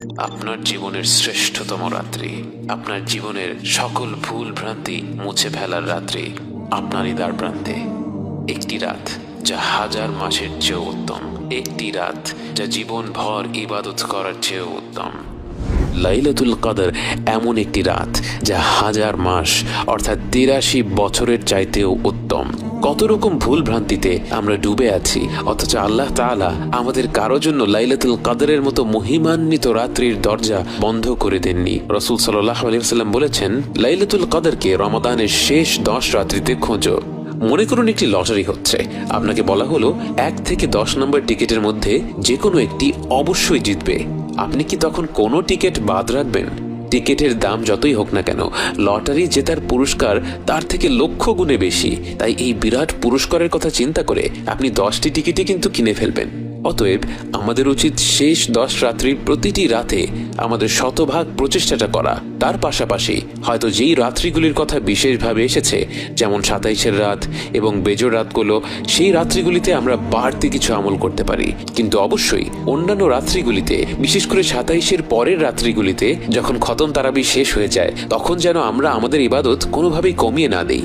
আপনার জীবনের শ্রেষ্ঠতম রাত্রি, আপনার জীবনের সকল ভুল ভ্রান্তি মুছে ফেলার রাত্রি আপনারই দ্বার প্রান্তে। একটি রাত যা হাজার মাসের চেয়েও উত্তম, একটি রাত যা জীবন ভর ইবাদত করার চেয়েও উত্তম। লাইলাতুল কদর এমন একটি রাত যা হাজার মাস অর্থাৎ ৮৩ বছরের চাইতেও উত্তম। কত রকম ভুল ভ্রান্তিতে আমরা ডুবে আছি, অথচ আল্লাহ তাআলা আমাদের কারো জন্য লাইলাতুল কদরের মতো মহিমান্বিত রাত্রির দরজা বন্ধ করে দেননি। রাসূল সাল্লাল্লাহু আলাইহি ওয়াসাল্লাম বলেছেন, লাইলাতুল কদরকে রমাদানের শেষ 10 রাত্রিতে খোঁজো। মনে করুন একটি লটারি হচ্ছে, আপনাকে বলা হলো 1 থেকে 10 নম্বর টিকিটের মধ্যে যে কোনো একটি অবশ্যই জিতবে। আপনি কি তখন কোনো টিকিট বাদ রাখবেন? টিকিটের দাম যতই হোক না কেন, লটারি জেতার পুরস্কার তার থেকে লক্ষ গুণে বেশি। তাই এই বিরাট পুরস্কারের কথা চিন্তা করে আপনি 10টি টিকিটই কিন্তু কিনে ফেলবেন। অতএব আমাদের উচিত শেষ 10 রাত্রির প্রতিটি রাতে আমাদের শতভাগ প্রচেষ্টাটা করা। তার পাশাপাশি হয়তো যেই রাত্রিগুলির কথা বিশেষভাবে এসেছে, যেমন 27-এর রাত এবং বেজোড় রাতগুলো, সেই রাত্রিগুলিতে আমরা বাড়তি কিছু আমল করতে পারি। কিন্তু অবশ্যই অন্যান্য রাত্রিগুলিতে, বিশেষ করে 27-এর পরের রাত্রিগুলিতে যখন খতম তারাবি শেষ হয়ে যায়, তখন যেন আমরা আমাদের ইবাদত কোনোভাবেই কমিয়ে না দেই।